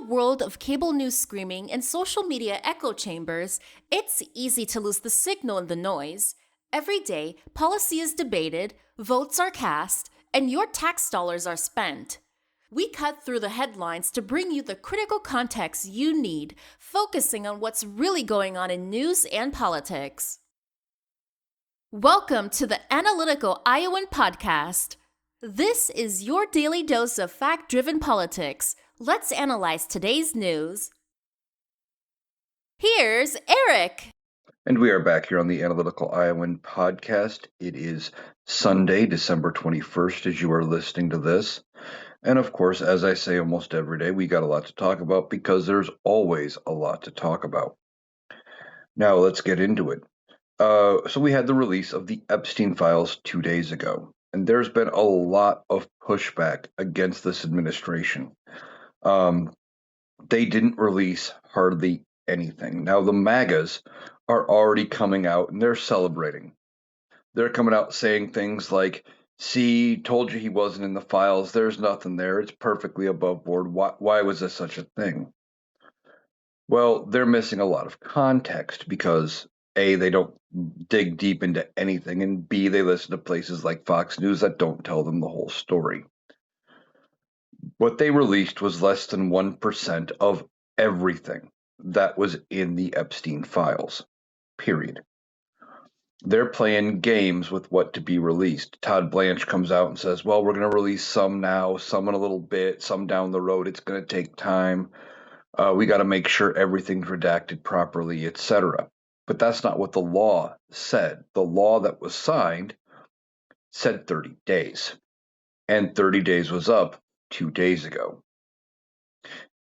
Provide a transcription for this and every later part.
world of cable news screaming and social media echo chambers, it's easy to lose the signal in the noise. Every day, policy is debated, votes are cast, and your tax dollars are spent. We cut through the headlines to bring you the critical context you need, focusing on what's really going on in news and politics. Welcome to the Analytical Iowan Podcast. This is your daily dose of fact-driven politics. Let's analyze today's news. Here's Eric. And we are back here on the Analytical Iowan Podcast. It is Sunday, December 21st, as you are listening to this. And of course, as I say almost every day, we got a lot to talk about because there's always a lot to talk about. Now, let's get into it. So we had the release of the Epstein files 2 days ago, and there's been a lot of pushback against this administration. They didn't release hardly anything. Now, the MAGAs are already coming out and they're celebrating. They're coming out saying things like, see, told you he wasn't in the files. There's nothing there. It's perfectly above board. Why was this such a thing? Well, they're missing a lot of context because A, they don't dig deep into anything, and B, they listen to places like Fox News that don't tell them the whole story. What they released was less than 1% of everything that was in the Epstein files, period. They're playing games with what to be released. Todd Blanche comes out and says, well, we're going to release some now, some in a little bit, some down the road. It's going to take time. We got to make sure everything's redacted properly, etc. But that's not what the law said. The law that was signed said 30 days, and 30 days was up 2 days ago.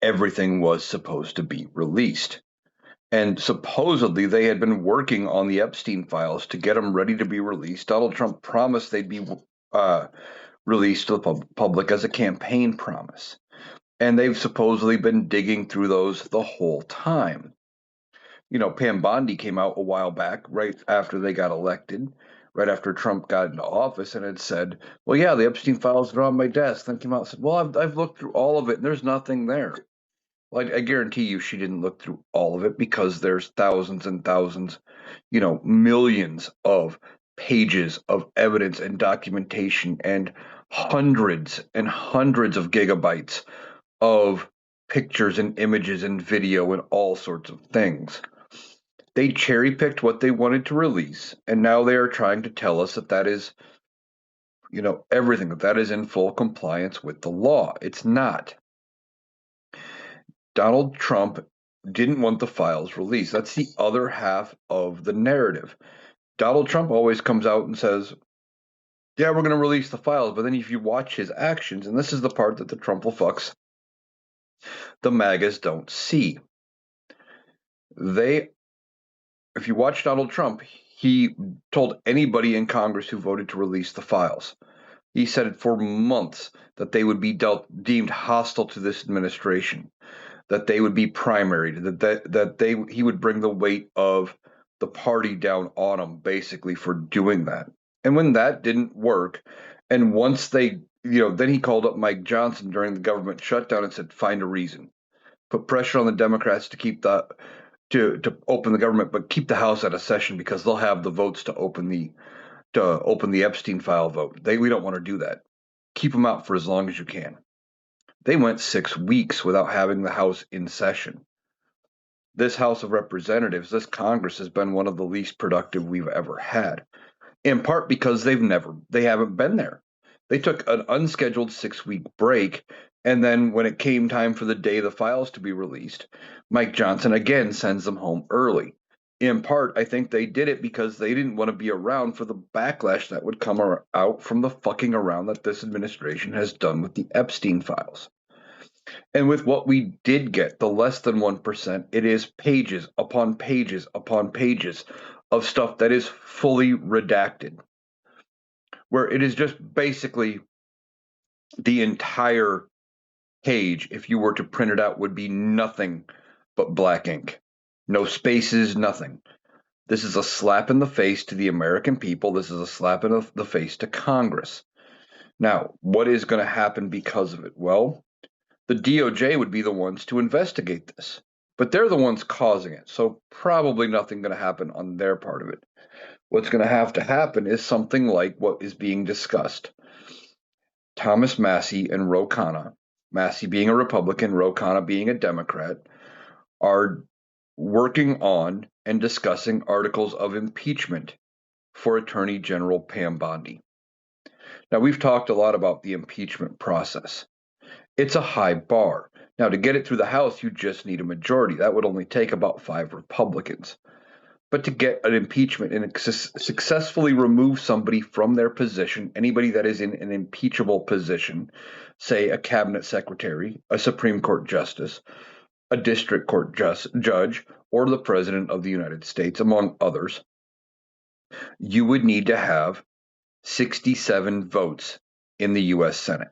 Everything was supposed to be released. And supposedly they had been working on the Epstein files to get them ready to be released. Donald Trump promised they'd be released to the public as a campaign promise. And they've supposedly been digging through those the whole time. You know, Pam Bondi came out a while back, right after they got elected, right after Trump got into office, and had said, well, yeah, the Epstein files are on my desk. Then came out and said, well, I've looked through all of it, and there's nothing there. Well, I guarantee you she didn't look through all of it because there's thousands and thousands, millions of pages of evidence and documentation and hundreds of gigabytes of pictures and images and video and all sorts of things. They cherry-picked what they wanted to release, and now they are trying to tell us that is, everything, that is in full compliance with the law. It's not. Donald Trump didn't want the files released. That's the other half of the narrative. Donald Trump always comes out and says, yeah, we're going to release the files. But then if you watch his actions, and this is the part that the Trumplefucks, the MAGAs don't see. If you watch Donald Trump, he told anybody in Congress who voted to release the files. He said it for months that they would be deemed hostile to this administration, that they would be primaried, he would bring the weight of the party down on them, basically, for doing that. And when that didn't work, and once they, then he called up Mike Johnson during the government shutdown and said, find a reason. Put pressure on the Democrats to keep to open the government, but keep the House out of session because they'll have the votes to open the Epstein file vote. We don't want to do that. Keep them out for as long as you can. They went 6 weeks without having the House in session. This House of Representatives, this Congress, has been one of the least productive we've ever had, in part because they haven't been there. They took an unscheduled 6-week break, and then when it came time for the day the files to be released, Mike Johnson again sends them home early. In part, I think they did it because they didn't want to be around for the backlash that would come out from the fucking around that this administration has done with the Epstein files. And with what we did get, the less than 1%, it is pages upon pages upon pages of stuff that is fully redacted, where it is just basically the entire page, if you were to print it out, would be nothing but black ink. No spaces, nothing. This is a slap in the face to the American people. This is a slap in the face to Congress. Now, what is going to happen because of it? Well, The DOJ would be the ones to investigate this, but they're the ones causing it, so probably nothing going to happen on their part of it. What's going to happen is something like what is being discussed. Thomas Massie and Ro Khanna, Massie being a Republican, Ro Khanna being a Democrat, are working on and discussing articles of impeachment for Attorney General Pam Bondi. Now, we've talked a lot about the impeachment process. It's a high bar. Now, to get it through the House, you just need a majority. That would only take about 5 Republicans. But to get an impeachment and successfully remove somebody from their position, anybody that is in an impeachable position, say a cabinet secretary, a Supreme Court justice, a district court judge, or the president of the United States, among others, you would need to have 67 votes in the U.S. Senate.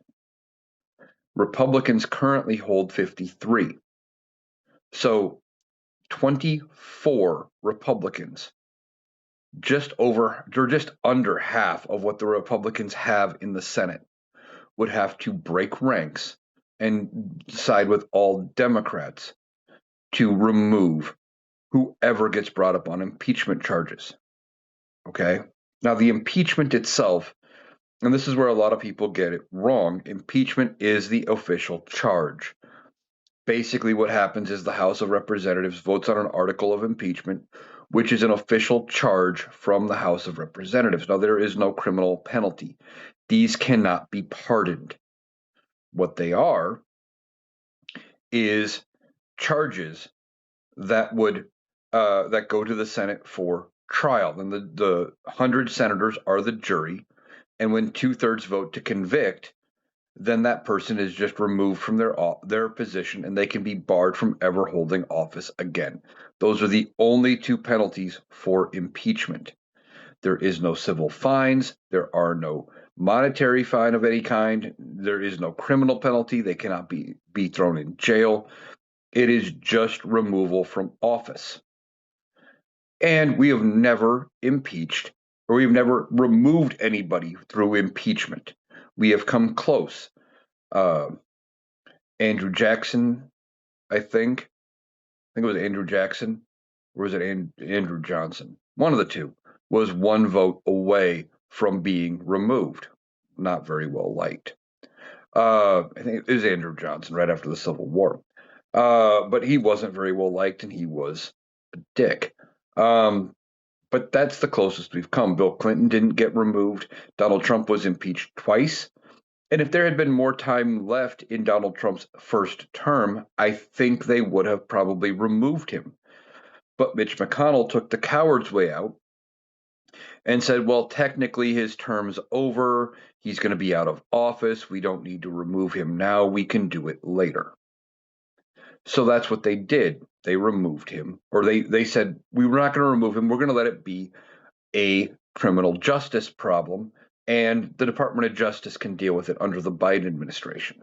Republicans currently hold 53. So 24 Republicans, just under half of what the Republicans have in the Senate, would have to break ranks and side with all Democrats to remove whoever gets brought up on impeachment charges. Okay? Now, the impeachment itself, and this is where a lot of people get it wrong, impeachment is the official charge. Basically, what happens is the House of Representatives votes on an article of impeachment, which is an official charge from the House of Representatives. Now, there is no criminal penalty. These cannot be pardoned. What they are is charges that would that go to the Senate for trial. Then the 100 senators are the jury, and when 2/3 vote to convict, then that person is just removed from their position, and they can be barred from ever holding office again. Those are the only 2 penalties for impeachment. There is no civil fines. There are no monetary fine of any kind. There is no criminal penalty. They cannot be thrown in jail. It is just removal from office. And we have never impeached, or we've never removed anybody through impeachment. We have come close. Andrew Jackson, I think it was Andrew Jackson, or was it Andrew Johnson? One of the two was 1 vote away from being removed. Not very well liked. I think it was Andrew Johnson right after the Civil War. But he wasn't very well liked, and he was a dick. But that's the closest we've come. Bill Clinton didn't get removed. Donald Trump was impeached twice. And if there had been more time left in Donald Trump's first term, I think they would have probably removed him. But Mitch McConnell took the coward's way out and said, well, technically his term's over. He's going to be out of office. We don't need to remove him now. We can do it later. So that's what they did. They removed him, or they said, we were not going to remove him. We're going to let it be a criminal justice problem, and the Department of Justice can deal with it under the Biden administration.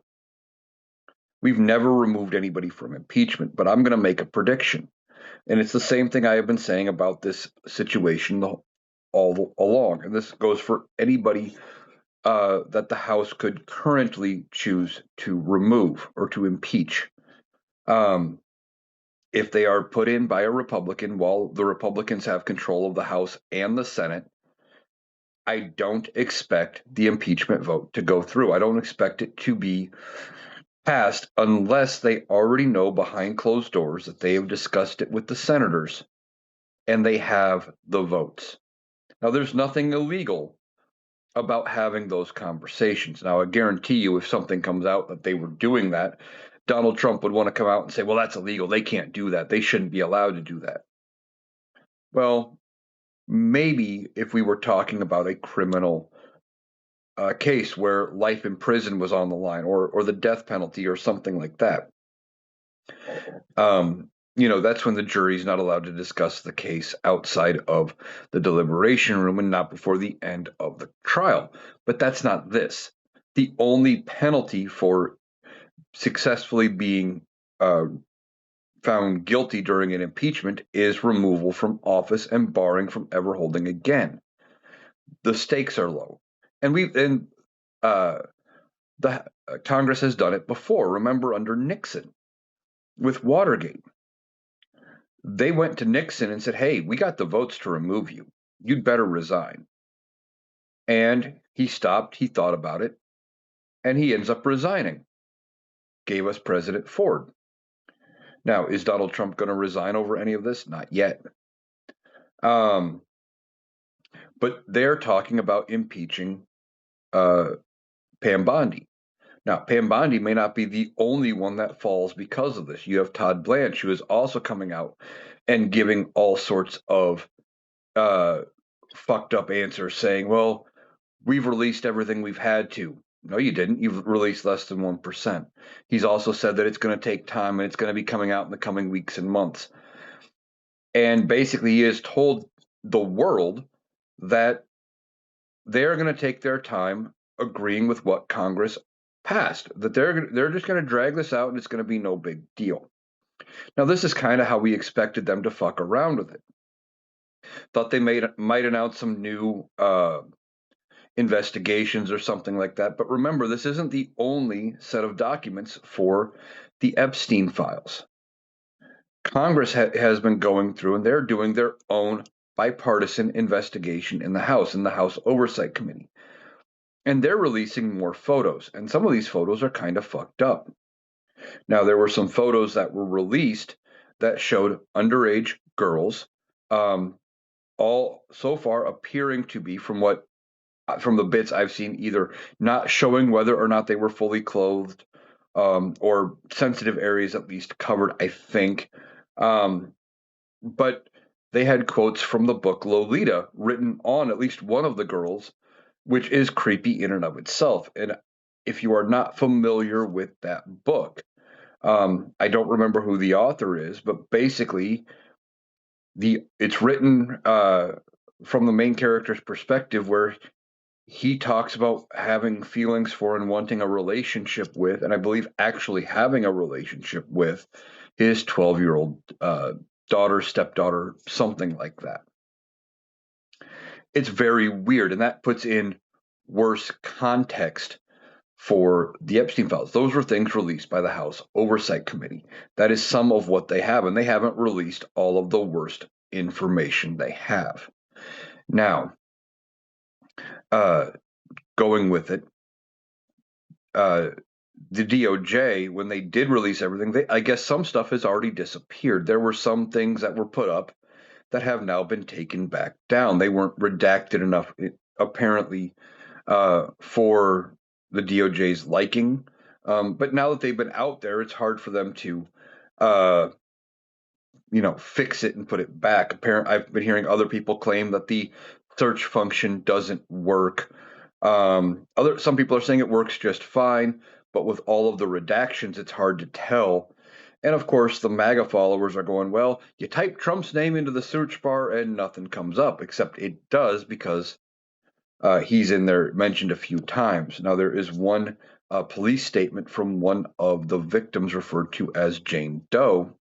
We've never removed anybody from impeachment, but I'm going to make a prediction. And it's the same thing I have been saying about this situation all along. And this goes for anybody that the House could currently choose to remove or to impeach. If they are put in by a Republican while the Republicans have control of the House and the Senate, I don't expect the impeachment vote to go through. I don't expect it to be passed unless they already know behind closed doors that they have discussed it with the senators and they have the votes. Now, there's nothing illegal about having those conversations. Now, I guarantee you, if something comes out that they were doing that, Donald Trump would want to come out and say, well, that's illegal. They can't do that. They shouldn't be allowed to do that. Well, maybe if we were talking about a criminal case where life in prison was on the line, or the death penalty or something like that, that's when the jury's not allowed to discuss the case outside of the deliberation room and not before the end of the trial. But that's not this. The only penalty for successfully being found guilty during an impeachment is removal from office and barring from ever holding again. The stakes are low. And The Congress has done it before. Remember under Nixon with Watergate. They went to Nixon and said, "Hey, we got the votes to remove you. You'd better resign." And he stopped, he thought about it, and he ends up resigning. Gave us President Ford. Now, is Donald Trump going to resign over any of this? Not yet. Um, but they're talking about impeaching Pam Bondi. Now, Pam Bondi may not be the only one that falls because of this. You have Todd Blanche, who is also coming out and giving all sorts of uh, fucked up answers, saying, well, we've released everything we've had to. No, you didn't. You've released less than 1%. He's also said that it's going to take time and it's going to be coming out in the coming weeks and months. And basically, he has told the world that they're going to take their time agreeing with what Congress passed, that they're just going to drag this out and it's going to be no big deal. Now, this is kind of how we expected them to fuck around with it. Thought they might announce some new investigations or something like that. But remember, this isn't the only set of documents for the Epstein files. Congress has been going through and they're doing their own bipartisan investigation in the House Oversight Committee. And they're releasing more photos. And some of these photos are kind of fucked up. Now, there were some photos that were released that showed underage girls, all so far appearing to be, from the bits I've seen, either not showing whether or not they were fully clothed, or sensitive areas at least covered, I think. But they had quotes from the book Lolita written on at least one of the girls, which is creepy in and of itself. And if you are not familiar with that book, I don't remember who the author is, but basically, it's written from the main character's perspective, where he talks about having feelings for and wanting a relationship with, and I believe actually having a relationship with, his 12-year-old daughter, stepdaughter, something like that. It's very weird, and that puts in worse context for the Epstein files. Those were things released by the House Oversight Committee. That is some of what they have, and they haven't released all of the worst information they have. Now, going with it, the DOJ, when they did release everything, I guess some stuff has already disappeared. There were some things that were put up that have now been taken back down. They weren't redacted enough, apparently, for the DOJ's liking. But now that they've been out there, it's hard for them to, fix it and put it back. Apparently, I've been hearing other people claim that the search function doesn't work. Some people are saying it works just fine, but with all of the redactions, it's hard to tell. And of course, the MAGA followers are going, well, you type Trump's name into the search bar and nothing comes up, except it does, because he's in there mentioned a few times. Now, there is one police statement from one of the victims, referred to as Jane Doe.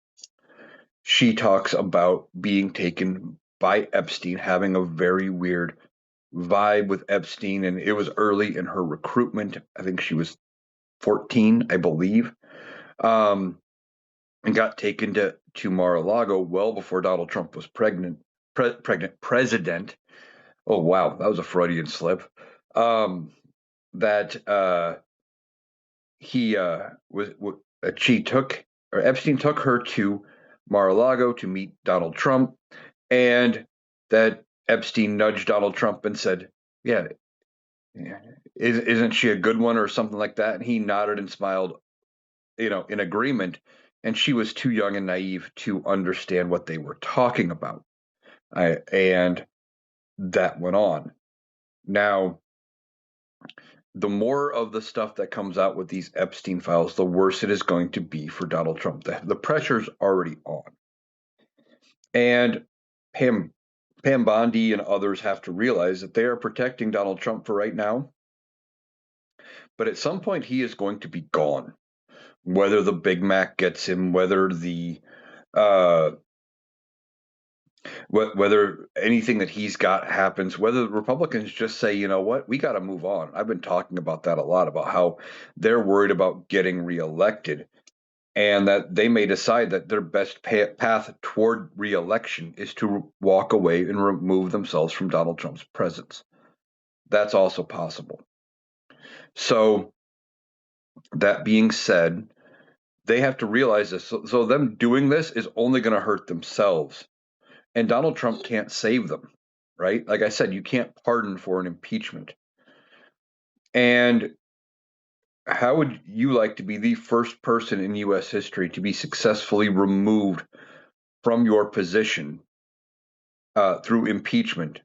She talks about being taken by Epstein, having a very weird vibe with Epstein, and it was early in her recruitment. I think she was 14, I believe, and got taken to Mar-a-Lago well before Donald Trump was president. Oh wow, that was a Freudian slip. That he Epstein took her to Mar-a-Lago to meet Donald Trump, and that Epstein nudged Donald Trump and said, "Yeah, isn't she a good one?" or something like that. And he nodded and smiled, in agreement. And she was too young and naive to understand what they were talking about. And that went on. Now, the more of the stuff that comes out with these Epstein files, the worse it is going to be for Donald Trump. The pressure's already on. And Pam Bondi and others have to realize that they are protecting Donald Trump for right now. But at some point, he is going to be gone. Whether the Big Mac gets him, whether the Whether anything that he's got happens, whether the Republicans just say, you know what, we got to move on. I've been talking about that a lot, about how they're worried about getting reelected, and that they may decide that their best path toward reelection is to walk away and remove themselves from Donald Trump's presence. That's also possible. So, that being said, they have to realize this. So them doing this is only going to hurt themselves. And Donald Trump can't save them, right? Like I said, you can't pardon for an impeachment. And how would you like to be the first person in U.S. history to be successfully removed from your position through impeachment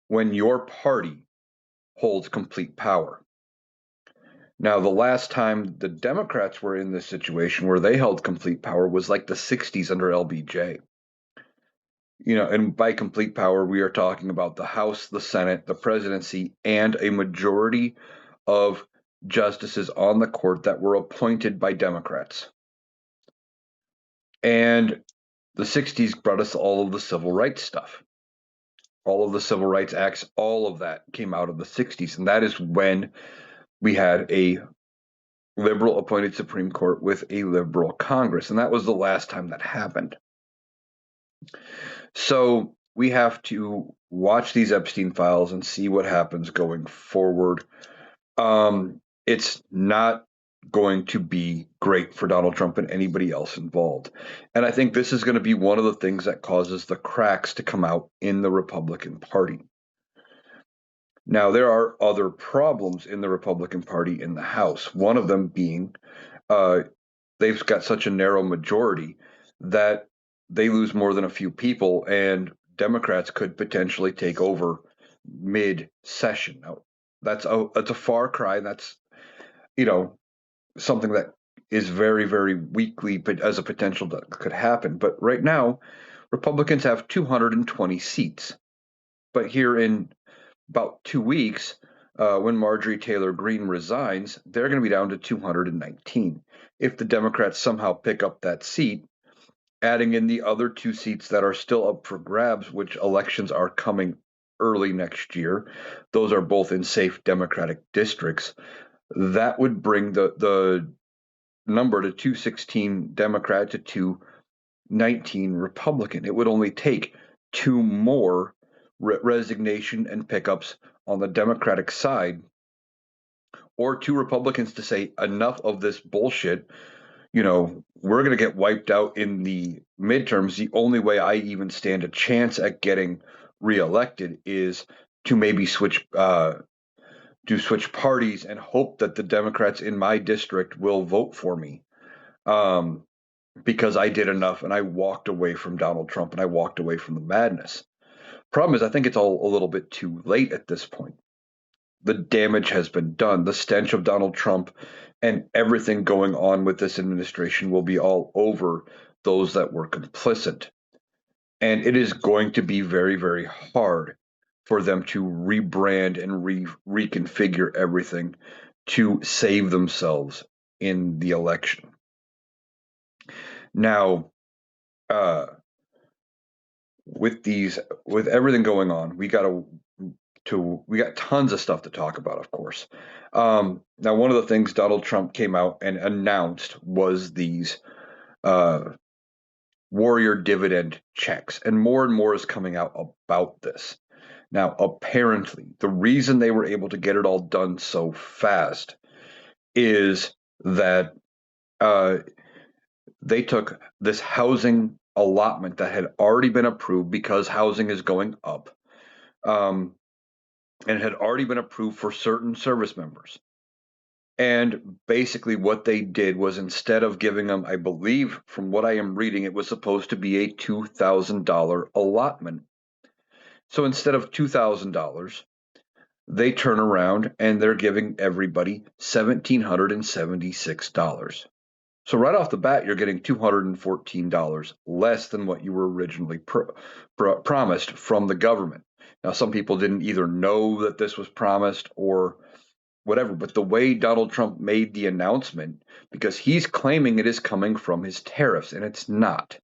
when your party holds complete power? Now, the last time the Democrats were in this situation where they held complete power was like the 60s under LBJ. And by complete power, we are talking about the House, the Senate, the presidency, and a majority of justices on the court that were appointed by Democrats. And the 60s brought us all of the civil rights stuff. All of the civil rights acts, all of that came out of the 60s. And that is when we had a liberal appointed Supreme Court with a liberal Congress. And that was the last time that happened. So we have to watch these Epstein files and see what happens going forward. It's not going to be great for Donald Trump and anybody else involved. And I think this is going to be one of the things that causes the cracks to come out in the Republican Party. Now, there are other problems in the Republican Party in the House, one of them being they've got such a narrow majority that they lose more than a few people, and Democrats could potentially take over mid-session. Now, that's a far cry. That's something that is very, very weakly, but as a potential that could happen. But right now, Republicans have 220 seats. But here in about 2 weeks, when Marjorie Taylor Greene resigns, they're going to be down to 219. If the Democrats somehow pick up that seat, adding in the other 2 seats that are still up for grabs, which elections are coming early next year, those are both in safe Democratic districts, that would bring the number to 216 Democrat to 219 Republican. It would only take 2 more resignation and pickups on the Democratic side, or 2 Republicans to say enough of this bullshit. We're going to get wiped out in the midterms. The only way I even stand a chance at getting reelected is to maybe switch parties and hope that the Democrats in my district will vote for me, because I did enough and I walked away from Donald Trump and I walked away from the madness. Problem is, I think it's all a little bit too late at this point. The damage has been done. The stench of Donald Trump and everything going on with this administration will be all over those that were complicit. And it is going to be very, very hard for them to rebrand and reconfigure everything to save themselves in the election. Now, with everything going on, we got tons of stuff to talk about, of course. Now, one of the things Donald Trump came out and announced was these warrior dividend checks, and more is coming out about this. Now, apparently, the reason they were able to get it all done so fast is that they took this housing allotment that had already been approved because housing is going up, and it had already been approved for certain service members. And basically, what they did was, instead of giving them, I believe, from what I am reading, it was supposed to be a $2,000 allotment. So instead of $2,000, they turn around and they're giving everybody $1,776. So right off the bat, you're getting $214 less than what you were originally promised from the government. Now, some people didn't either know that this was promised or whatever, but the way Donald Trump made the announcement, because he's claiming it is coming from his tariffs, and it's not.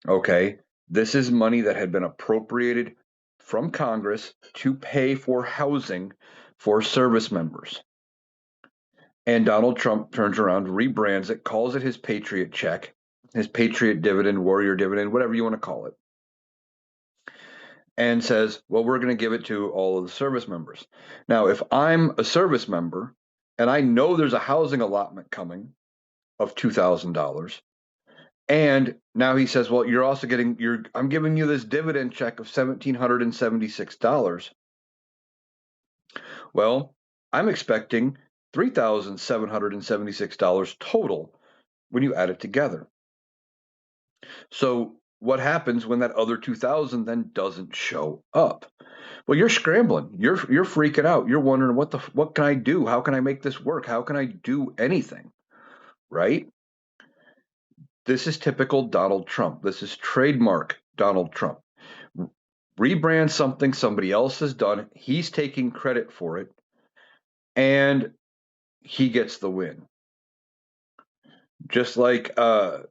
Okay? This is money that had been appropriated from Congress to pay for housing for service members. And Donald Trump turns around, rebrands it, calls it his Patriot check, his Patriot dividend, warrior dividend, whatever you want to call it, and says, well, we're going to give it to all of the service members. Now, if I'm a service member and I know there's a housing allotment coming of $2,000, and now he says, well, you're also I'm giving you this dividend check of $1,776. Well, I'm expecting $3,776 total when you add it together. So what happens when that other 2,000 then doesn't show up? Well, you're scrambling. You're freaking out. You're wondering what can I do? How can I make this work? How can I do anything? Right? This is typical Donald Trump. This is trademark Donald Trump. Rebrand something somebody else has done. He's taking credit for it, and he gets the win. Just like Joe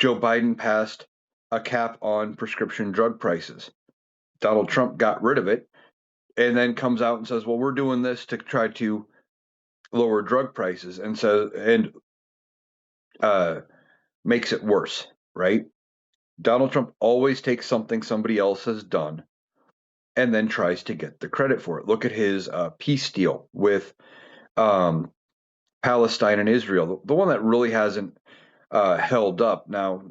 Biden passed a cap on prescription drug prices. Donald Trump got rid of it and then comes out and says, well, we're doing this to try to lower drug prices, and makes it worse, right? Donald Trump always takes something somebody else has done and then tries to get the credit for it. Look at his peace deal with Palestine and Israel, the one that really hasn't held up. Now,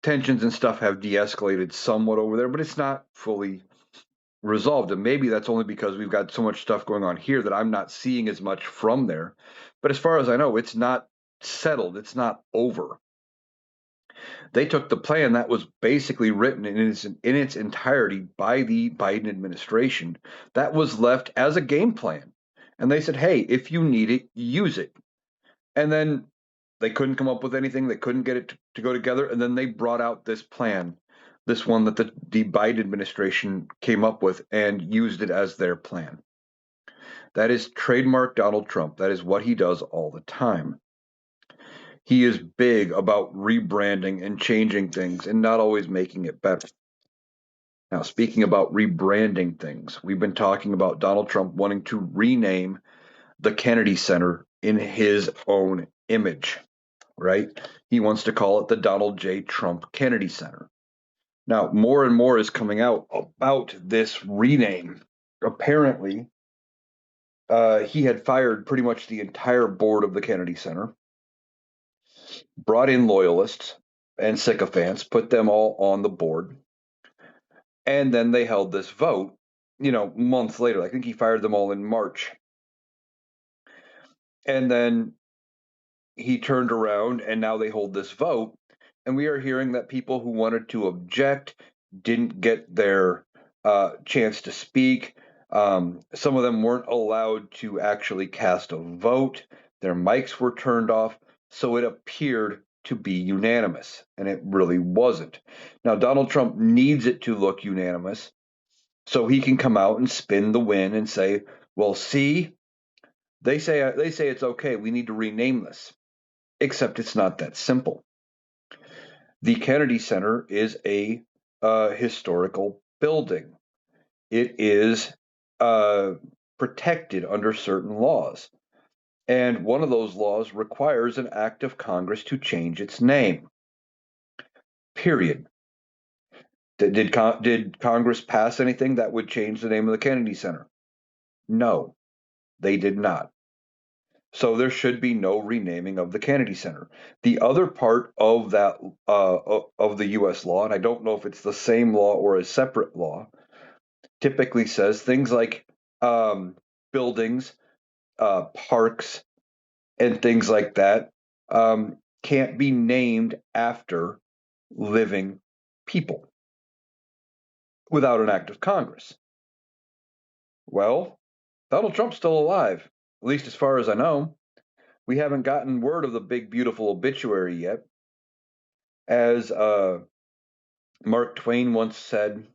tensions and stuff have de-escalated somewhat over there, but it's not fully resolved. And maybe that's only because we've got so much stuff going on here that I'm not seeing as much from there. But as far as I know, it's not settled. It's not over. They took the plan that was basically written in its entirety by the Biden administration that was left as a game plan. And they said, hey, if you need it, use it. And then they couldn't come up with anything. They couldn't get it to go together. And then they brought out this plan, this one that the Biden administration came up with and used it as their plan. That is trademark Donald Trump. That is what he does all the time. He is big about rebranding and changing things and not always making it better. Now, speaking about rebranding things, we've been talking about Donald Trump wanting to rename the Kennedy Center in his own image, right? He wants to call it the Donald J. Trump Kennedy Center. Now, more and more is coming out about this rename. Apparently, he had fired pretty much the entire board of the Kennedy Center, brought in loyalists and sycophants, put them all on the board, and then they held this vote, months later. I think he fired them all in March. And then he turned around and now they hold this vote. And we are hearing that people who wanted to object didn't get their chance to speak. Some of them weren't allowed to actually cast a vote. Their mics were turned off. So it appeared to be unanimous, and it really wasn't. Now, Donald Trump needs it to look unanimous so he can come out and spin the win and say, well, see, they say it's okay. We need to rename this. Except it's not that simple. The Kennedy Center is a historical building. It is protected under certain laws. And one of those laws requires an act of Congress to change its name. Period. Did Congress pass anything that would change the name of the Kennedy Center? No, they did not. So there should be no renaming of the Kennedy Center. The other part of that of the U.S. law, and I don't know if it's the same law or a separate law, typically says things like buildings, parks, and things like that can't be named after living people without an act of Congress. Well, Donald Trump's still alive, at least as far as I know. We haven't gotten word of the big, beautiful obituary yet. As Mark Twain once said,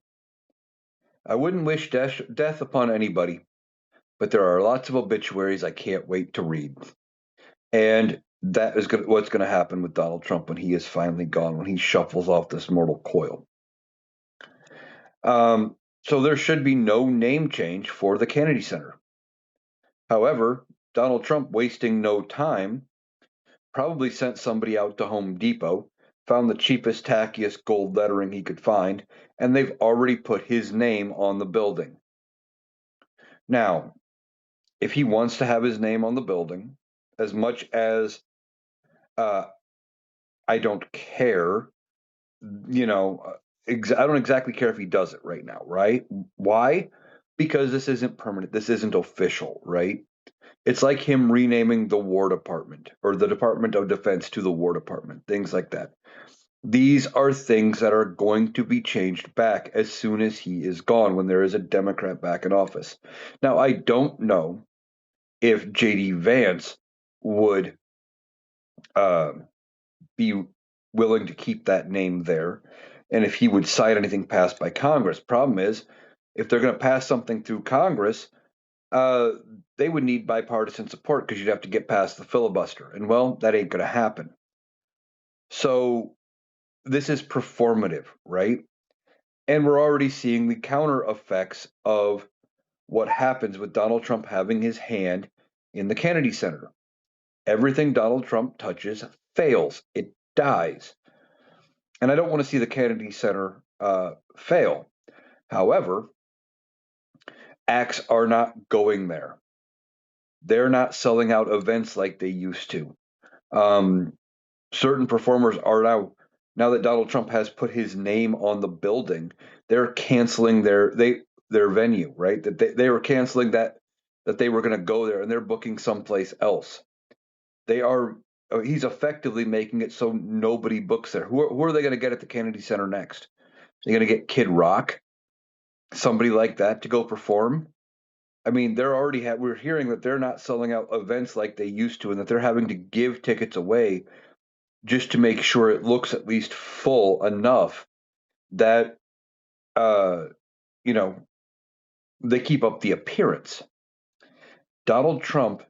I wouldn't wish death upon anybody, but there are lots of obituaries I can't wait to read. And that is what's going to happen with Donald Trump when he is finally gone, when he shuffles off this mortal coil. So there should be no name change for the Kennedy Center. However, Donald Trump, wasting no time, probably sent somebody out to Home Depot, found the cheapest, tackiest gold lettering he could find, and they've already put his name on the building. Now, if he wants to have his name on the building, as much as uh, I don't care, I don't exactly care if he does it right now, right? Why? Because this isn't permanent. This isn't official, right? It's like him renaming the War Department or the Department of Defense to the War Department, things like that. These are things that are going to be changed back as soon as he is gone, when there is a Democrat back in office. Now, I don't know if J.D. Vance would uh, be willing to keep that name there and if he would cite anything passed by Congress. Problem is, if they're going to pass something through Congress, uh, they would need bipartisan support because you'd have to get past the filibuster. And well, that ain't going to happen. So this is performative, right? And we're already seeing the counter effects of what happens with Donald Trump having his hand in the Kennedy Center. Everything Donald Trump touches fails, it dies. And I don't want to see the Kennedy Center fail. However, acts are not going there. They're not selling out events like they used to. Um, Certain performers are now that Donald Trump has put his name on the building, they're canceling their venue, right? That they were canceling that they were going to go there and they're booking someplace else. They are He's effectively making it so nobody books there. Who are they going to get at the Kennedy Center next? They're going to get Kid Rock, somebody like that to go perform. I mean, we're hearing that they're not selling out events like they used to and that they're having to give tickets away just to make sure it looks at least full enough that uh, you know they keep up the appearance. Donald Trump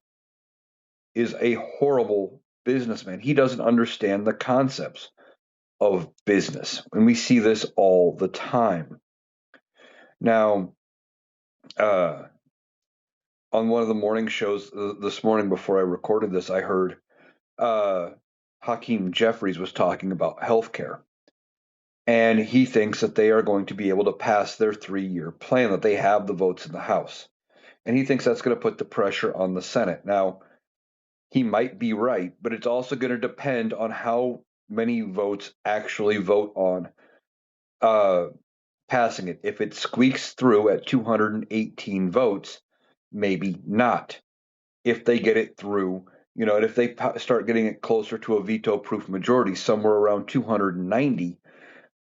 is a horrible businessman. He doesn't understand the concepts of business, and we see this all the time. Now, uh, on one of the morning shows this morning before I recorded this, I heard uh, Hakeem Jeffries was talking about healthcare. And he thinks that they are going to be able to pass their 3-year plan, that they have the votes in the House. And he thinks that's going to put the pressure on the Senate. Now, he might be right, but it's also going to depend on how many votes actually vote on uh, passing it. If it squeaks through at 218 votes, maybe not. If they get it through, and if they start getting it closer to a veto proof majority, somewhere around 290,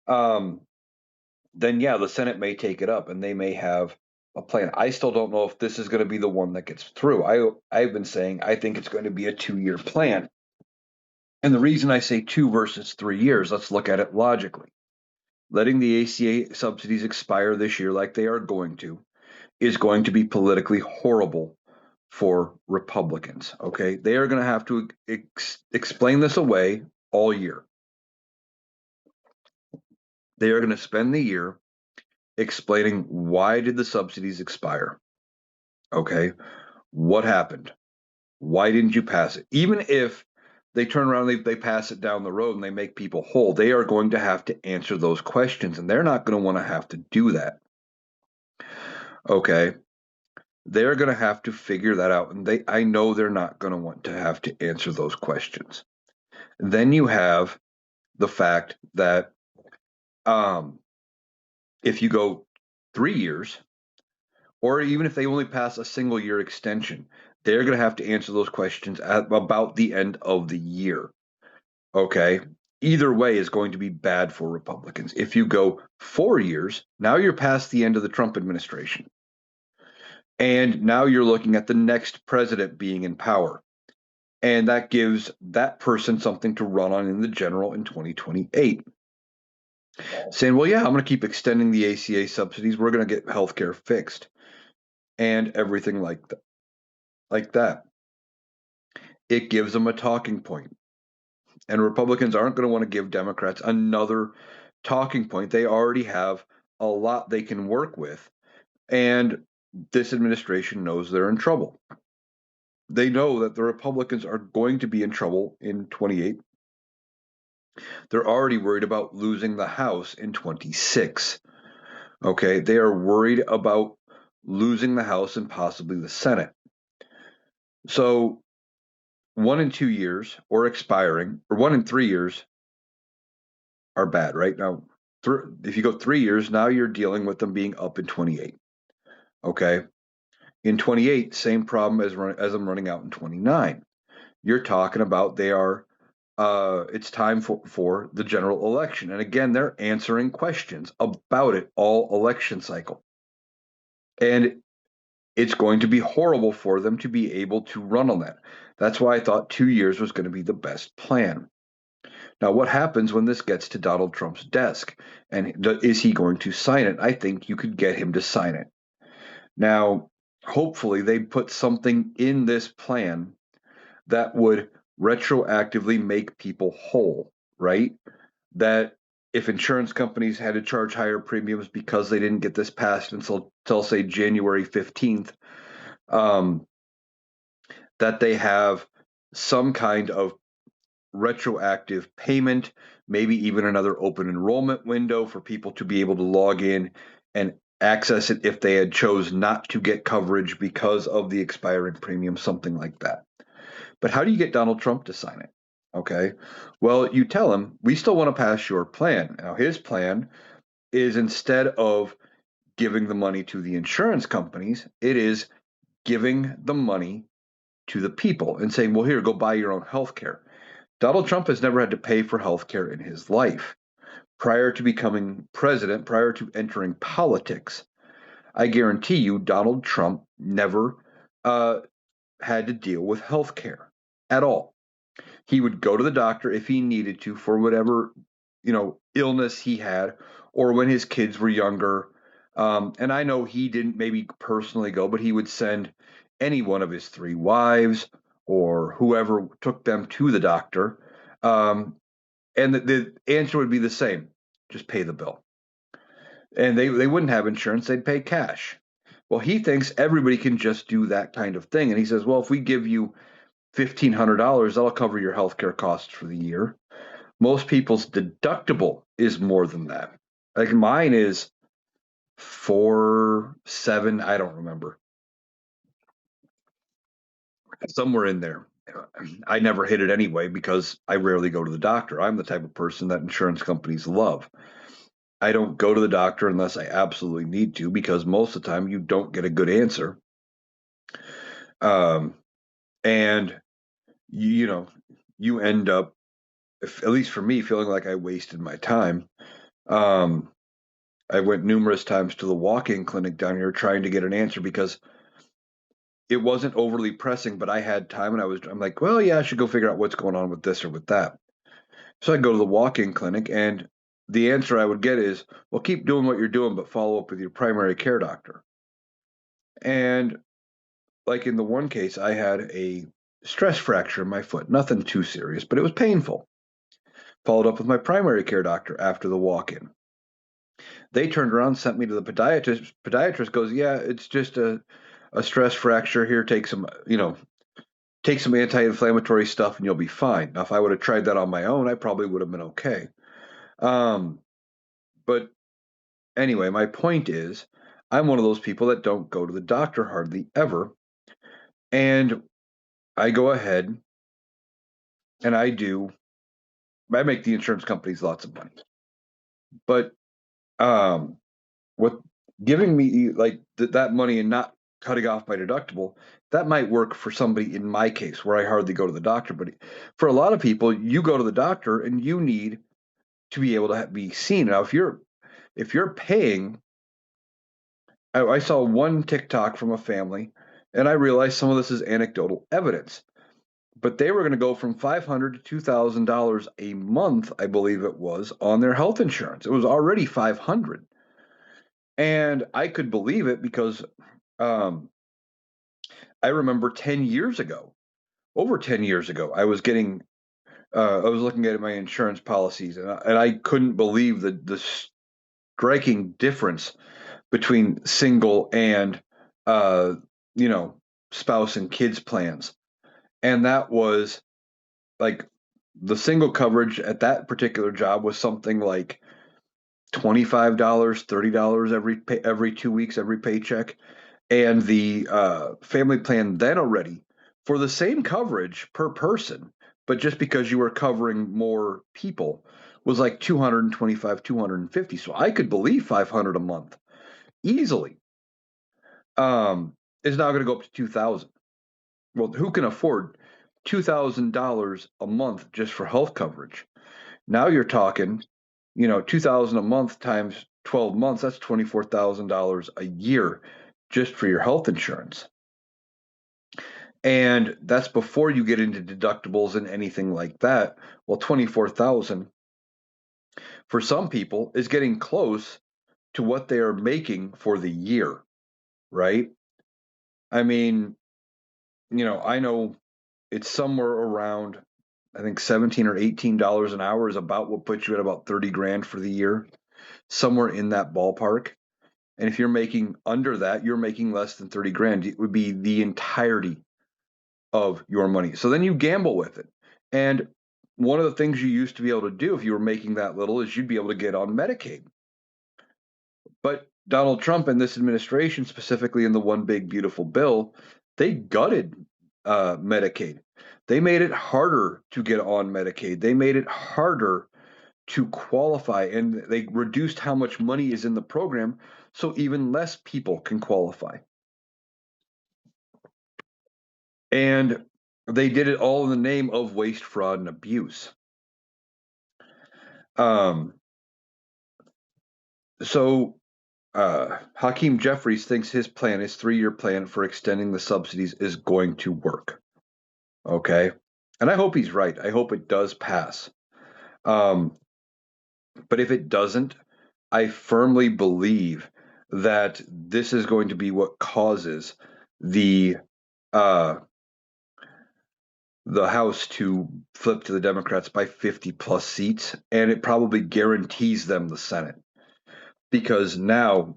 then yeah, the Senate may take it up and they may have a plan. I still don't know if this is going to be the one that gets through. I've been saying I think it's going to be a 2-year plan. And the reason I say 2 versus 3 years, let's look at it logically. Letting the ACA subsidies expire this year like they are going to is going to be politically horrible for Republicans, okay? They are going to have to explain this away all year. They are going to spend the year explaining why did the subsidies expire? Okay, what happened? Why didn't you pass it? Even if they turn around, they pass it down the road and they make people whole, they are going to have to answer those questions, and they're not going to want to have to do that. Okay, they're going to have to figure that out, and I know they're not going to want to have to answer those questions. Then you have the fact that if you go 3 years, or even if they only pass a single year extension, they're going to have to answer those questions at about the end of the year. Okay. Either way is going to be bad for Republicans. If you go 4 years, now you're past the end of the Trump administration. And now you're looking at the next president being in power. And that gives that person something to run on in the general in 2028. Saying, well, yeah, I'm going to keep extending the ACA subsidies. We're going to get healthcare fixed and everything like that. It gives them a talking point. And Republicans aren't going to want to give Democrats another talking point. They already have a lot they can work with. And this administration knows they're in trouble. They know that the Republicans are going to be in trouble in 28. They're already worried about losing the House in 26. Okay, they are worried about losing the House and possibly the Senate. So 1 and 2 years or expiring, or 1 and 3 years are bad, right? Now, if you go 3 years, now you're dealing with them being up in 28. Okay, in 28, same problem as I'm running out in 29. You're talking about it's time for the general election, and again, they're answering questions about it all election cycle, and it's going to be horrible for them to be able to run on that. That's why I thought 2 years was going to be the best plan. Now, what happens when this gets to Donald Trump's desk? And is he going to sign it? I think you could get him to sign it. Now, hopefully, they put something in this plan that would retroactively make people whole, right? That if insurance companies had to charge higher premiums because they didn't get this passed until say January 15th, um, that they have some kind of retroactive payment, maybe even another open enrollment window for people to be able to log in and access it if they had chose not to get coverage because of the expiring premium, something like that. But how do you get Donald Trump to sign it? Okay. Well, you tell him, we still want to pass your plan. Now, his plan is instead of giving the money to the insurance companies, it is giving the money to the people and saying, well, here, go buy your own health care. Donald Trump has never had to pay for health care in his life. Prior to becoming president, prior to entering politics, I guarantee you, Donald Trump never had to deal with health care at all. He would go to the doctor if he needed to for whatever illness he had, or when his kids were younger. And I know he didn't maybe personally go, but he would send any one of his 3 wives or whoever took them to the doctor. And the answer would be the same: just pay the bill. And they wouldn't have insurance, they'd pay cash. Well, he thinks everybody can just do that kind of thing. And he says, well, if we give you $1,500, that'll cover your healthcare costs for the year. Most people's deductible is more than that. Like mine is 4, 7, I don't remember, somewhere in there. I never hit it anyway because I rarely go to the doctor. I'm the type of person that insurance companies love. I don't go to the doctor unless I absolutely need to because most of the time you don't get a good answer. Um, and you end up, at least for me, feeling like I wasted my time. Um, I went numerous times to the walk-in clinic down here trying to get an answer because it wasn't overly pressing, but I had time and I'm like, well, yeah, I should go figure out what's going on with this or with that. So I go to the walk-in clinic and the answer I would get is, well, keep doing what you're doing, but follow up with your primary care doctor. And like in the one case, I had a stress fracture in my foot, nothing too serious, but it was painful. Followed up with my primary care doctor after the walk-in. They turned around, sent me to the podiatrist. Podiatrist goes, yeah, it's just a stress fracture here. Take some anti-inflammatory stuff and you'll be fine. Now, if I would have tried that on my own, I probably would have been okay. But anyway, my point is, I'm one of those people that don't go to the doctor hardly ever. And I go ahead and I make the insurance companies lots of money. But what giving me like that money and not cutting off my deductible, that might work for somebody in my case where I hardly go to the doctor. But for a lot of people, you go to the doctor and you need to be able to be seen. Now, if you're paying, I saw one TikTok from a family, and I realized some of this is anecdotal evidence, but they were going to go from $500 to $2,000 a month, I believe it was, on their health insurance. It was already 500, and I could believe it because um, I remember 10 years ago, over 10 years ago, I was looking at my insurance policies, and I couldn't believe striking difference between single and, uh, you know, spouse and kids plans. And that was like the single coverage at that particular job was something like $25, $30 every 2 weeks, every paycheck. And the family plan then already for the same coverage per person, but just because you were covering more people, was like 225, 250. So I could believe 500 a month easily. Is now going to go up to 2,000. Well, who can afford $2,000 a month just for health coverage? Now you're talking, 2,000 a month times 12 months, that's $24,000 a year just for your health insurance. And that's before you get into deductibles and anything like that. Well, 24,000 for some people is getting close to what they are making for the year, right? I mean, I know it's somewhere around, I think 17 or $18 an hour is about what puts you at about 30 grand for the year, somewhere in that ballpark. And if you're making under that, you're making less than 30 grand. It would be the entirety of your money. So then you gamble with it. And one of the things you used to be able to do if you were making that little is you'd be able to get on Medicaid. But Donald Trump and this administration, specifically in the One Big Beautiful Bill, they gutted Medicaid. They made it harder to get on Medicaid. They made it harder to qualify, and they reduced how much money is in the program so even less people can qualify. And they did it all in the name of waste, fraud, and abuse. Um, so Hakeem Jeffries thinks his 3-year plan for extending the subsidies is going to work. Okay. And I hope he's right. I hope it does pass. But if it doesn't, I firmly believe that this is going to be what causes the uh, the House to flip to the Democrats by 50 plus seats, and it probably guarantees them the Senate. Because now,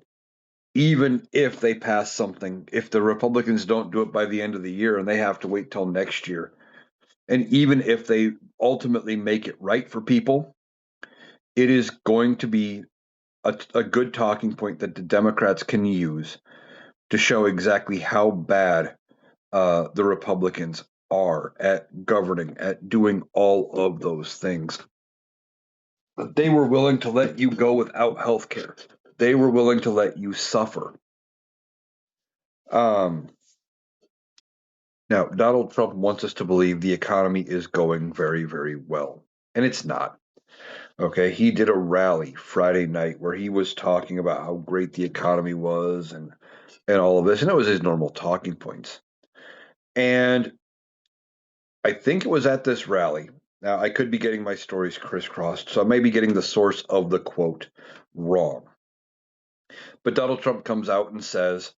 even if they pass something, if the Republicans don't do it by the end of the year and they have to wait till next year, and even if they ultimately make it right for people, it is going to be a good talking point that the Democrats can use to show exactly how bad the Republicans are at governing, at doing all of those things. They were willing to let you go without health care. They were willing to let you suffer. Now, Donald Trump wants us to believe the economy is going very, very well, and it's not. Okay, he did a rally Friday night where he was talking about how great the economy was and all of this, and it was his normal talking points. And I think it was at this rally. Now, I could be getting my stories crisscrossed, so I may be getting the source of the quote wrong. But Donald Trump comes out and says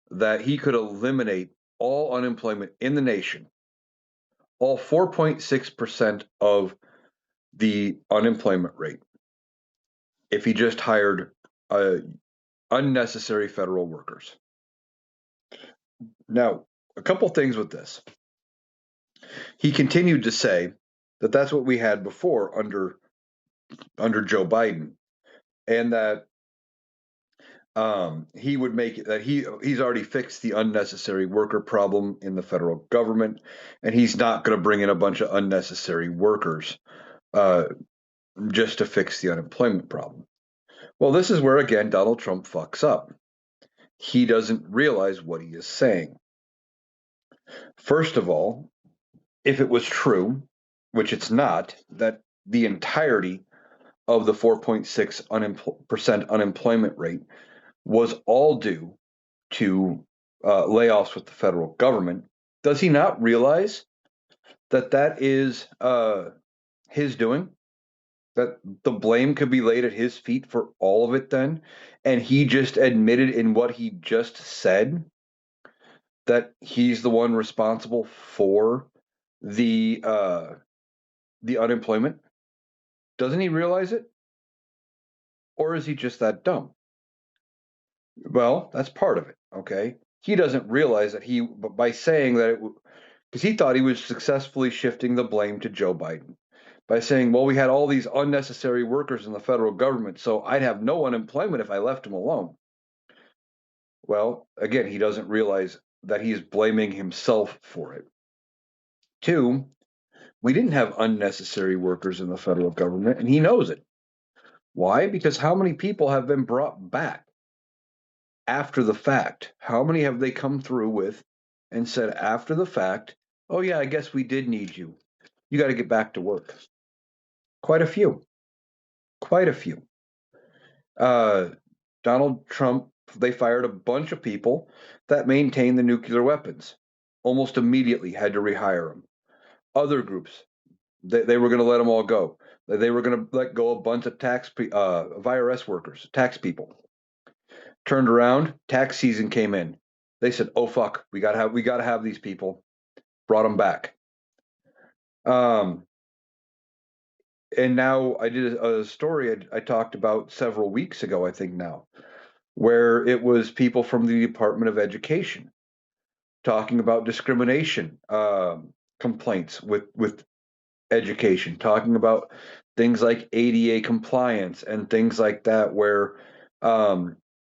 that he could eliminate all unemployment in the nation, all 4.6% of the unemployment rate, if he just hired unnecessary federal workers. Now, a couple things with this. He continued to say that that's what we had before under Joe Biden, and that he would make it that he's already fixed the unnecessary worker problem in the federal government, and he's not going to bring in a bunch of unnecessary workers just to fix the unemployment problem. Well, this is where again Donald Trump fucks up. He doesn't realize what he is saying. First of all, if it was true, which it's not, that the entirety of the 4.6% unemployment rate was all due to layoffs with the federal government, does he not realize that that is his doing? That the blame could be laid at his feet for all of it then? And he just admitted in what he just said that he's the one responsible for the unemployment? Doesn't he realize it? Or is he just that dumb? Well, that's part of it, okay? He doesn't realize that by saying that because he thought he was successfully shifting the blame to Joe Biden by saying, well, we had all these unnecessary workers in the federal government, so I'd have no unemployment if I left him alone. Well, again, he doesn't realize that he's blaming himself for it. Two, we didn't have unnecessary workers in the federal government, and he knows it. Why? Because how many people have been brought back after the fact? How many have they come through with and said after the fact, oh, yeah, I guess we did need you. You got to get back to work? Quite a few. Quite a few. Donald Trump, they fired a bunch of people that maintained the nuclear weapons. Almost immediately had to rehire them. Other groups, they were going to let them all go. They were going to let go a bunch of IRS workers, tax people. Turned around, tax season came in. They said, "Oh fuck, we got to have these people." Brought them back. And now I did a story I talked about several weeks ago, I think now, where it was people from the Department of Education talking about discrimination complaints with education, talking about things like ADA compliance and things like that, where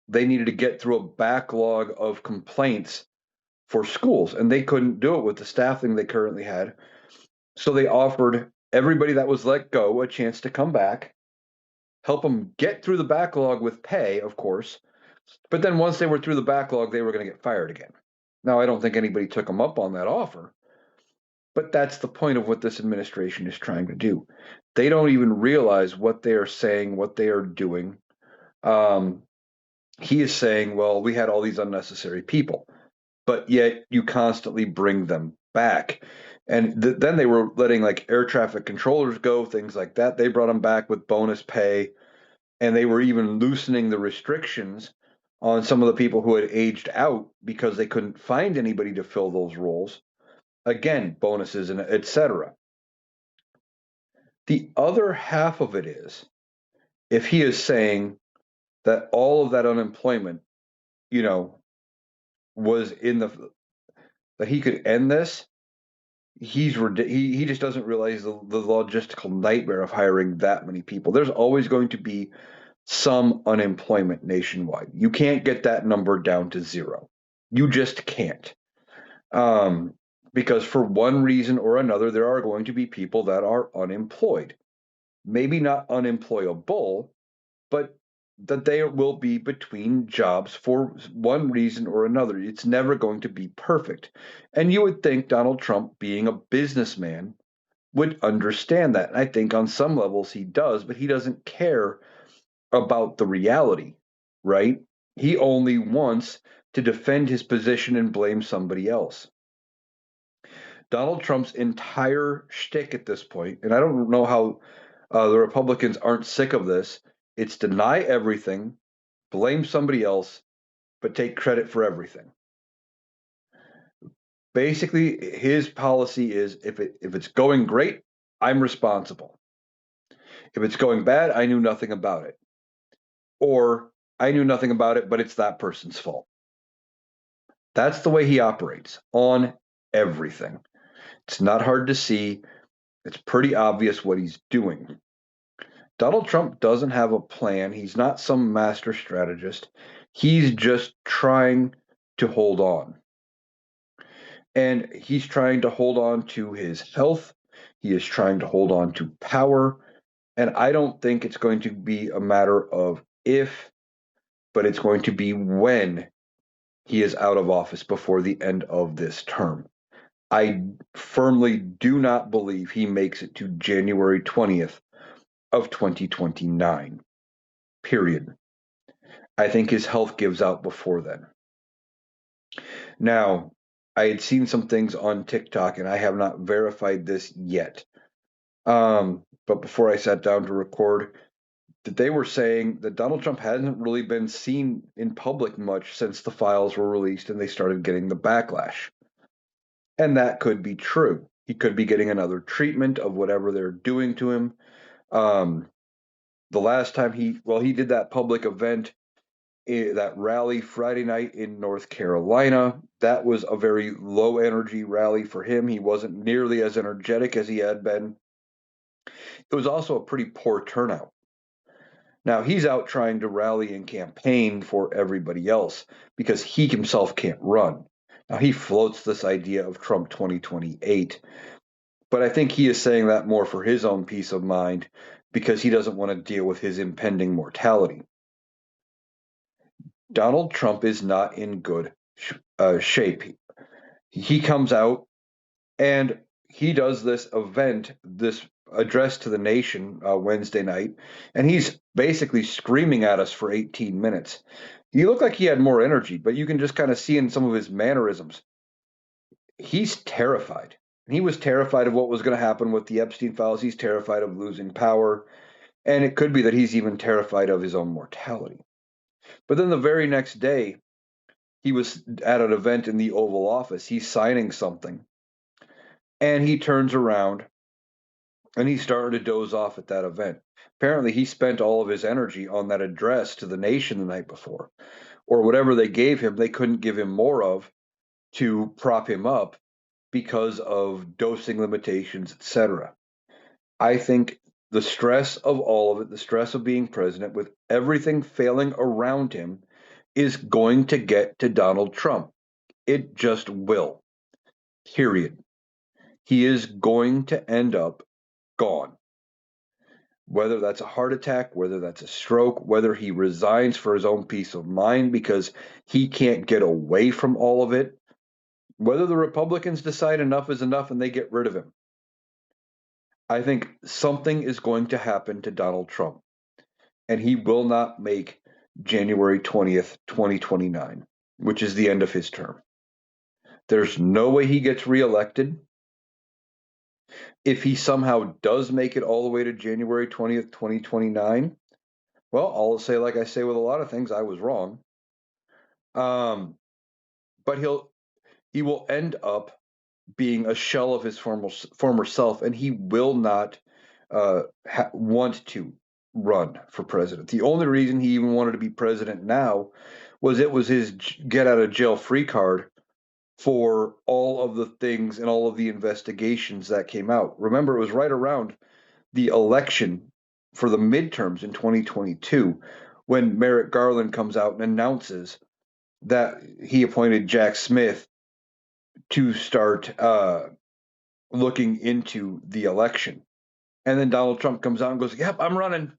they needed to get through a backlog of complaints for schools, and they couldn't do it with the staffing they currently had. So they offered everybody that was let go a chance to come back, help them get through the backlog with pay, of course. But then once they were through the backlog, they were going to get fired again. Now, I don't think anybody took them up on that offer, but that's the point of what this administration is trying to do. They don't even realize what they are saying, what they are doing. He is saying, well, we had all these unnecessary people, but yet you constantly bring them back. And then they were letting like air traffic controllers go, things like that. They brought them back with bonus pay, and they were even loosening the restrictions on some of the people who had aged out because they couldn't find anybody to fill those roles. Again, bonuses and etc. The other half of it is if he is saying that all of that unemployment, you know, was in the that he could end this, he just doesn't realize the logistical nightmare of hiring that many people. There's always going to be some unemployment nationwide. You can't get that number down to zero. You just can't. Because for one reason or another, there are going to be people that are unemployed. Maybe not unemployable, but that they will be between jobs for one reason or another. It's never going to be perfect. And you would think Donald Trump, being a businessman, would understand that. And I think on some levels he does, but he doesn't care about the reality, right? He only wants to defend his position and blame somebody else. Donald Trump's entire shtick at this point, and I don't know how the Republicans aren't sick of this, it's deny everything, blame somebody else, but take credit for everything. Basically, his policy is if it's going great, I'm responsible. If it's going bad, I knew nothing about it. Or I knew nothing about it, but it's that person's fault. That's the way he operates on everything. It's not hard to see. It's pretty obvious what he's doing. Donald Trump doesn't have a plan. He's not some master strategist. He's just trying to hold on. And he's trying to hold on to his health. He is trying to hold on to power. And I don't think it's going to be a matter of if, but it's going to be when he is out of office before the end of this term. I firmly do not believe he makes it to January 20th of 2029. Period. I think his health gives out before then. Now, I had seen some things on TikTok, and I have not verified this yet. But before I sat down to record, that they were saying that Donald Trump hasn't really been seen in public much since the files were released and they started getting the backlash. And that could be true. He could be getting another treatment of whatever they're doing to him. The last time he did that public event, that rally Friday night in North Carolina, that was a very low energy rally for him. He wasn't nearly as energetic as he had been. It was also a pretty poor turnout. Now he's out trying to rally and campaign for everybody else because he himself can't run. Now he floats this idea of Trump 2028, but I think he is saying that more for his own peace of mind because he doesn't want to deal with his impending mortality. Donald Trump is not in good shape. He comes out and he does this event, this address to the nation Wednesday night, and he's basically screaming at us for 18 minutes. He looked like he had more energy, but you can just kind of see in some of his mannerisms. He's terrified. He was terrified of what was going to happen with the Epstein files. He's terrified of losing power. And it could be that he's even terrified of his own mortality. But then the very next day, he was at an event in the Oval Office. He's signing something. And he turns around and he started to doze off at that event. Apparently, he spent all of his energy on that address to the nation the night before, or whatever they gave him, they couldn't give him more of to prop him up because of dosing limitations, etc. I think the stress of all of it, the stress of being president with everything failing around him, is going to get to Donald Trump. It just will. Period. He is going to end up gone. Whether that's a heart attack, whether that's a stroke, whether he resigns for his own peace of mind because he can't get away from all of it, whether the Republicans decide enough is enough and they get rid of him. I think something is going to happen to Donald Trump, and he will not make January 20th, 2029, which is the end of his term. There's no way he gets reelected. If he somehow does make it all the way to January 20th, 2029, well, I'll say, like I say with a lot of things, I was wrong. But he will end up being a shell of his former self, and he will not want to run for president. The only reason he even wanted to be president now was it was his get out of jail free card for all of the things and all of the investigations that came out. Remember, it was right around the election for the midterms in 2022 when Merrick Garland comes out and announces that he appointed Jack Smith to start looking into the election. And then Donald Trump comes out and goes, "Yep, I'm running.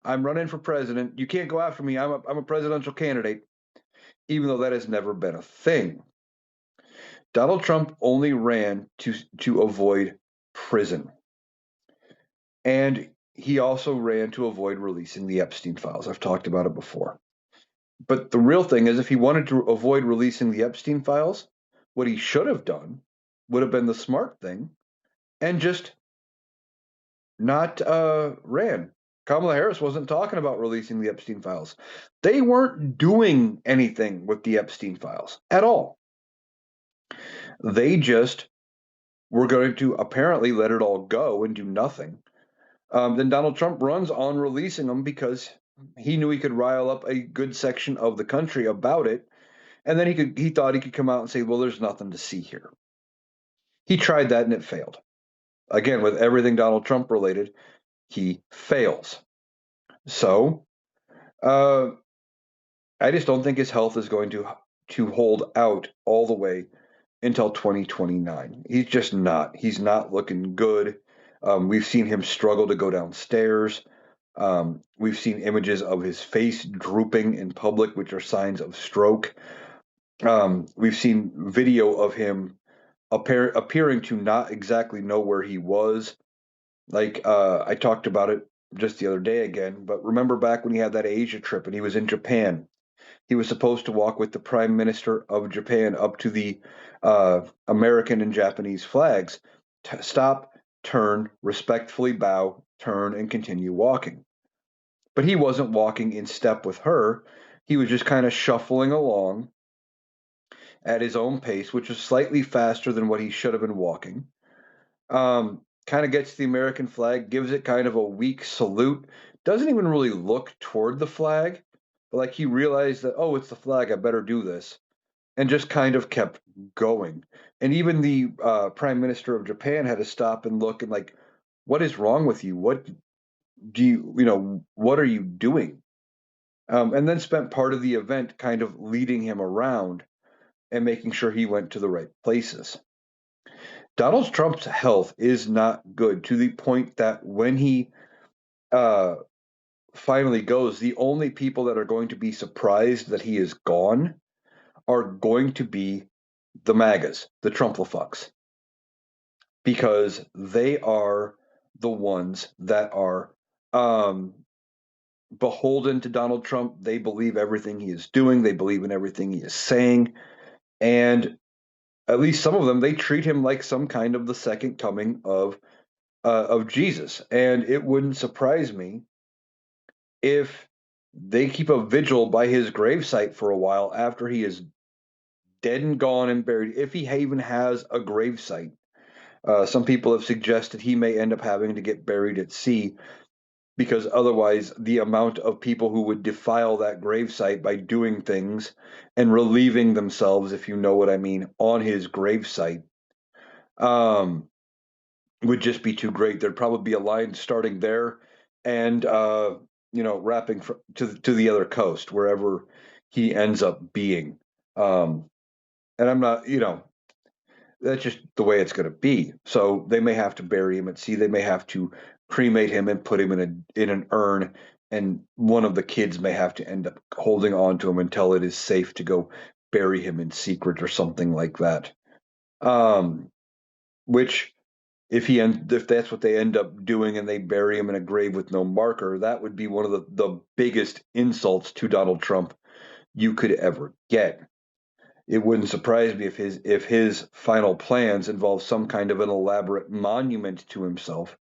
I'm running for president. You can't go after me. I'm a presidential candidate," even though that has never been a thing. Donald Trump only ran to avoid prison. And he also ran to avoid releasing the Epstein files. I've talked about it before. But the real thing is, if he wanted to avoid releasing the Epstein files, what he should have done would have been the smart thing and just not ran. Kamala Harris wasn't talking about releasing the Epstein files. They weren't doing anything with the Epstein files at all. They just were going to apparently let it all go and do nothing. Then Donald Trump runs on releasing them because he knew he could rile up a good section of the country about it. And then he thought he could come out and say, well, there's nothing to see here. He tried that and it failed. Again, with everything Donald Trump related, he fails. So I just don't think his health is going to hold out all the way until 2029. He's just not. He's not looking good. We've seen him struggle to go downstairs. We've seen images of his face drooping in public, which are signs of stroke. We've seen video of him appearing to not exactly know where he was. Like I talked about it just the other day again, but remember back when he had that Asia trip and he was in Japan. He was supposed to walk with the Prime Minister of Japan up to the American and Japanese flags, stop, turn, respectfully bow, turn, and continue walking. But he wasn't walking in step with her. He was just kind of shuffling along at his own pace, which was slightly faster than what he should have been walking. Kind of gets the American flag, gives it kind of a weak salute, doesn't even really look toward the flag, but like he realized that, oh, it's the flag, I better do this, and just kind of kept going. And even the prime minister of Japan had to stop and look and like, what is wrong with you? What do what are you doing? And then spent part of the event kind of leading him around and making sure he went to the right places. Donald Trump's health is not good to the point that when he uh, finally goes, the only people that are going to be surprised that he is gone are going to be the MAGAs, the Trumplafucks, because they are the ones that are um, beholden to Donald Trump. They believe everything he is doing, they believe in everything he is saying. And at least some of them, they treat him like some kind of the second coming of Jesus. And it wouldn't surprise me if they keep a vigil by his gravesite for a while after he is dead and gone and buried, if he even has a gravesite. Some people have suggested he may end up having to get buried at sea because otherwise, the amount of people who would defile that gravesite by doing things and relieving themselves, if you know what I mean, on his gravesite, um, would just be too great. There'd probably be a line starting there and wrapping to the other coast wherever he ends up being. Um, and I'm not, that's just the way it's going to be. So they may have to bury him at sea. They may have to cremate him and put him in an urn, and one of the kids may have to end up holding on to him until it is safe to go bury him in secret or something like that. Which if that's what they end up doing and they bury him in a grave with no marker, that would be one of the biggest insults to Donald Trump you could ever get. It wouldn't surprise me if his final plans involve some kind of an elaborate monument to himself,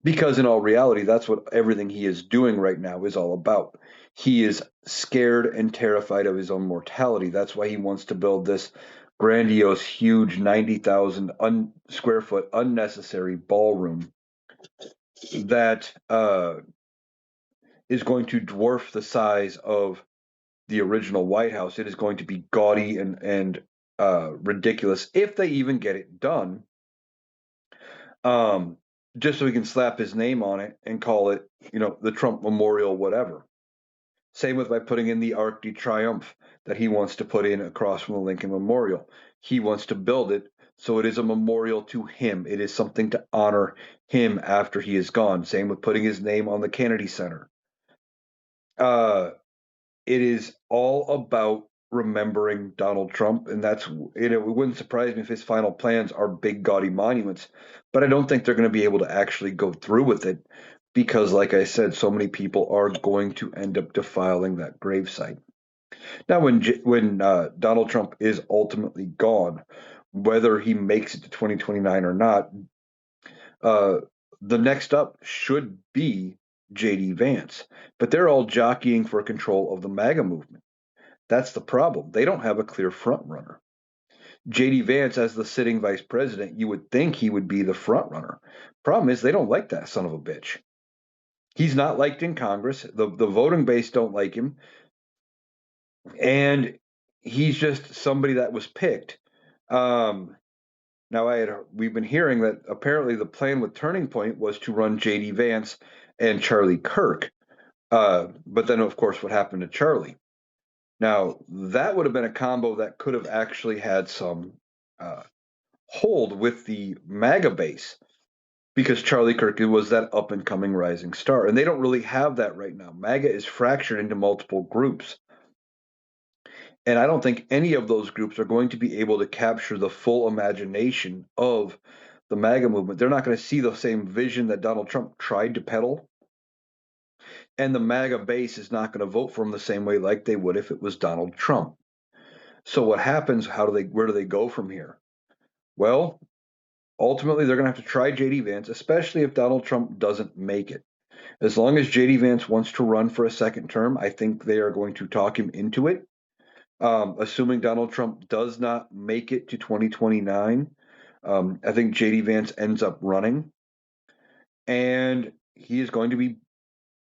because in all reality, that's what everything he is doing right now is all about. He is scared and terrified of his own mortality. That's why he wants to build this grandiose, huge 90,000 square foot unnecessary ballroom that is going to dwarf the size of the original White House. It is going to be gaudy and ridiculous if they even get it done. Um, just so he can slap his name on it and call it, the Trump Memorial, whatever. Same with by putting in the Arc de Triomphe that he wants to put in across from the Lincoln Memorial. He wants to build it so it is a memorial to him. It is something to honor him after he is gone. Same with putting his name on the Kennedy Center. Uh, it is all about remembering Donald Trump, and it wouldn't surprise me if his final plans are big gaudy monuments, but I don't think they're going to be able to actually go through with it because, like I said, so many people are going to end up defiling that gravesite. Now, when Donald Trump is ultimately gone, whether he makes it to 2029 or not, uh, the next up should be JD Vance, but they're all jockeying for control of the MAGA movement. That's the problem. They don't have a clear front runner. JD Vance, as the sitting vice president, you would think he would be the front runner. Problem is, they don't like that son of a bitch. He's not liked in Congress. The voting base don't like him, and he's just somebody that was picked. Um, Now, we've been hearing that apparently the plan with Turning Point was to run JD Vance and Charlie Kirk. But then, of course, what happened to Charlie? Now, that would have been a combo that could have actually had some uh, hold with the MAGA base because Charlie Kirk was that up and coming rising star. And they don't really have that right now. MAGA is fractured into multiple groups. And I don't think any of those groups are going to be able to capture the full imagination of the MAGA movement. They're not going to see the same vision that Donald Trump tried to peddle. And the MAGA base is not going to vote for him the same way like they would if it was Donald Trump. So what happens? Where do they go from here? Well, ultimately, they're going to have to try JD Vance, especially if Donald Trump doesn't make it. As long as JD Vance wants to run for a second term, I think they are going to talk him into it. Assuming Donald Trump does not make it to 2029, I think JD Vance ends up running, and he is going to be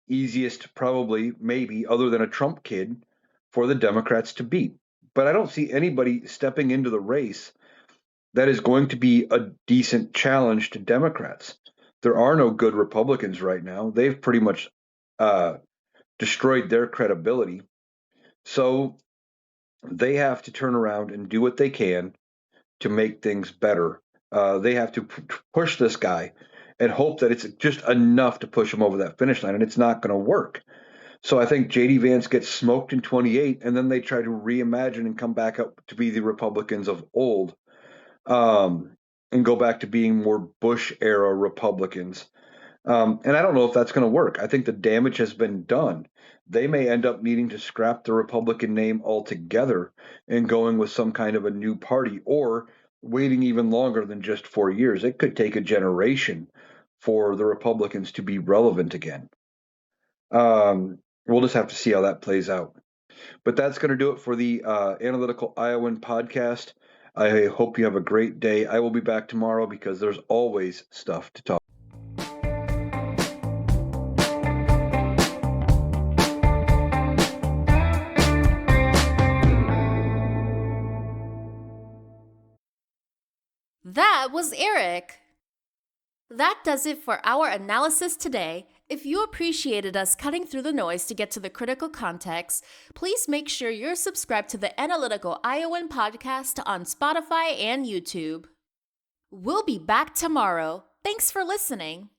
easiest, probably, maybe, other than a Trump kid, for the Democrats to beat. But I don't see anybody stepping into the race that is going to be a decent challenge to Democrats. There are no good Republicans right now. They've pretty much uh, destroyed their credibility. So they have to turn around and do what they can to make things better. They have to push this guy and hope that it's just enough to push him over that finish line, and it's not going to work. So I think JD Vance gets smoked in 28, and then they try to reimagine and come back up to be the Republicans of old, and go back to being more Bush era Republicans. And I don't know if that's going to work. I think the damage has been done. They may end up needing to scrap the Republican name altogether and going with some kind of a new party, or waiting even longer than just 4 years. It could take a generation for the Republicans to be relevant again. We'll just have to see how that plays out. But that's going to do it for the Analytical Iowan podcast. I hope you have a great day. I will be back tomorrow because there's always stuff to talk. That was Eric. That does it for our analysis today. If you appreciated us cutting through the noise to get to the critical context, please make sure you're subscribed to the Analytical Iowan podcast on Spotify and YouTube. We'll be back tomorrow. Thanks for listening.